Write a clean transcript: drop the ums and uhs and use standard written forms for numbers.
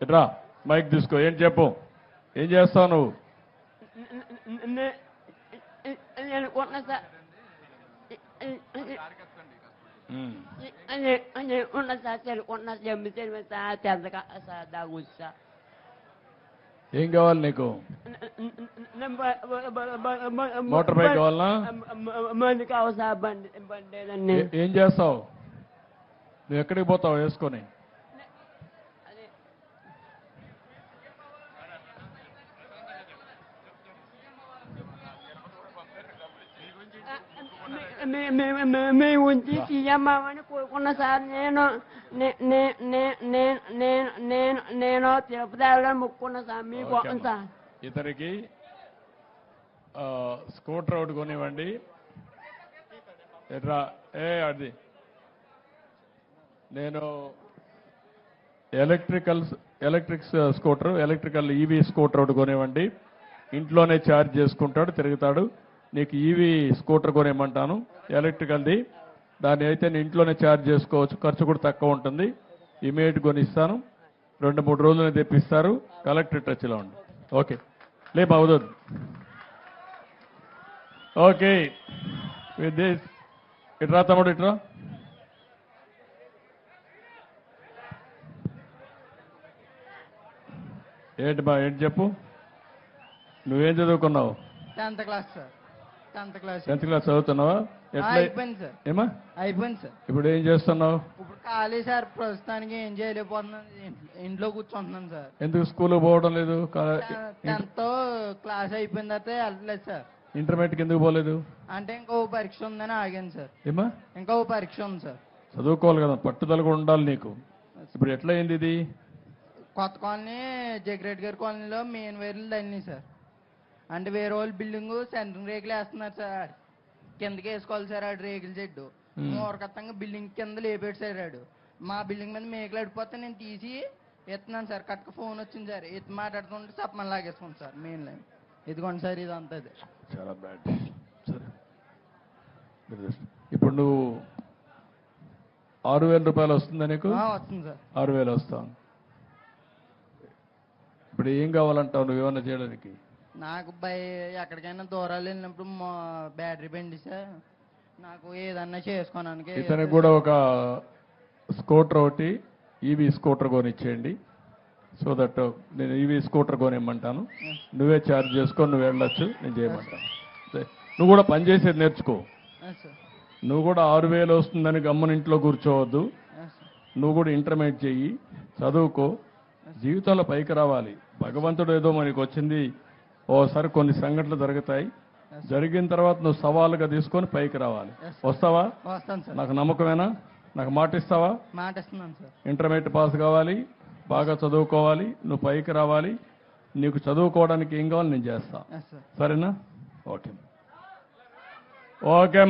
ఇట్రా మైక్ తీసుకో. ఏం చెప్పు, ఏం చేస్తావు నువ్వు? నేను కొన్నా సార్ ఉన్న సార్ తెలుకున్నా జమ్మి తెలివి సార్ తెల్లగా సార్ దాగుస్తా. ఏం కావాలి నీకు? మోటార్ బైక్ కావాలనా? బండి కావాలి సార్, బండి ఏం చేస్తావు నువ్వు? ఎక్కడికి పోతావు వేసుకొని? మీ ఉంచి తీయమ్మని కోరుకున్నా సార్. నేను తిరుపతి వెళ్ళాలని మొక్కుకున్నా సార్. మీకు సార్ ఇతనికి స్కూటర్ ఒకటి కొనివ్వండి. ఎట్రా అది నేను electric scooter, electrical EV scooter ఒకటి కొనివ్వండి. ఇంట్లోనే ఛార్జ్ చేసుకుంటాడు, తిరుగుతాడు. నీకు ఈవీ స్కూటర్ కొనేయమంటాను, ఎలక్ట్రికల్ది. దాన్ని అయితే నేను ఇంట్లోనే ఛార్జ్ చేసుకోవచ్చు, ఖర్చు కూడా తక్కువ ఉంటుంది. ఇమీడియట్ కొనిస్తాను, 2-3 రోజులనే తెప్పిస్తారు. కలెక్టర్ టచ్లో ఉండి. ఓకే లే బాగుదు. ఓకే విత్ దిస్ ఇట్రా తమ్ముడు, ఇట్రా. ఏంటి బా, ఏంటి చెప్పు. నువ్వేం చదువుకున్నావు? 10th class sir. 10th class చదువుతున్నావా? అయిపోయింది సార్. ఏమా అయిపోయింది సార్. ఇప్పుడు ఏం చేస్తున్నావు? ఇప్పుడు ఖాళీ సార్, ప్రస్తుతానికి ఏం చేయలేకపోతున్నాను, ఇంట్లో కూర్చుంటున్నాను సార్. ఎందుకు స్కూల్ పోవడం లేదు? 10th క్లాస్ అయిపోయిన తర్వాత వెళ్ళలేదు సార్. ఇంటర్మీడియట్కి ఎందుకు పోలేదు? అంటే ఇంకో పరీక్ష ఉందని ఆగాను సార్. ఏమా? ఇంకో పరీక్ష ఉంది సార్. చదువుకోవాలి కదా, పట్టుదల కూడా ఉండాలి నీకు. ఇప్పుడు ఎట్లా అయింది ఇది? కొత్త కాలనీ జగ్రెడ్ గారి కాలనీలో మెయిన్ వైర్లు తల్లినాయి సార్. అంటే వేరే వాళ్ళు బిల్డింగ్ సెంట్రింగ్ రేకులు వేస్తున్నారు సార్. కిందకి వేసుకోవాలి సార్ ఆడు రేకుల చెడ్డు. మూరకత్తంగా బిల్డింగ్ కింద లేపేడు సార్ ఆడు. మా బిల్డింగ్ మీద మేకలు అడిపోతే నేను తీసి ఎత్తున్నాను సార్. కట్టుకు ఫోన్ వచ్చింది సార్, ఎత్తి మాట్లాడుతుంటే సప్పమని లాగేసుకోండి సార్ మెయిన్ లైన్. ఇదిగోండి సార్, ఇది అంతా చాలా బ్యాడ్. సరే ఇప్పుడు నువ్వు 6,000 రూపాయలు వస్తుందా నీకు? వస్తుంది సార్. 6,000 వస్తాను. ఇప్పుడు ఏం కావాలంటావు నువ్వేమన్నా చేయడానికి? నాకు ఎక్కడికైనా దూరాలు వెళ్ళినప్పుడు బ్యాటరీ బండి సార్, నాకు ఏదన్నా చేసుకోవడానికి. ఇతనికి కూడా ఒక స్కూటర్ ఒకటి, ఈవీ స్కూటర్ కొనిచ్చేయండి. సో దట్ నేను ఈవీ స్కూటర్ కొనిమ్మంటాను, నువ్వే ఛార్జ్ చేసుకొని నువ్వు వెళ్ళొచ్చు, నేను చేయమంటాను. నువ్వు కూడా పనిచేసేది నేర్చుకో. నువ్వు కూడా 6,000 వస్తుందని గమ్మున ఇంట్లో కూర్చోవద్దు. నువ్వు కూడా ఇంటర్మీడియట్ చెయ్యి, చదువుకో, జీవితంలో పైకి రావాలి. భగవంతుడు ఏదో మనకి వచ్చింది, ఓసారి కొన్ని సంఘటనలు జరుగుతాయి. జరిగిన తర్వాత నువ్వు సవాలుగా తీసుకొని పైకి రావాలి. వస్తావా? వస్తాను సార్. నాకు నమ్మకమేనా? నాకు మాట ఇస్తావా? మాట ఇస్తున్నాను సార్. ఇంటర్మీడియట్ పాస్ కావాలి, బాగా చదువుకోవాలి, నువ్వు పైకి రావాలి. నీకు చదువుకోవడానికి ఏం కావాలి నేను చేస్తా, సరేనా? Okay okay.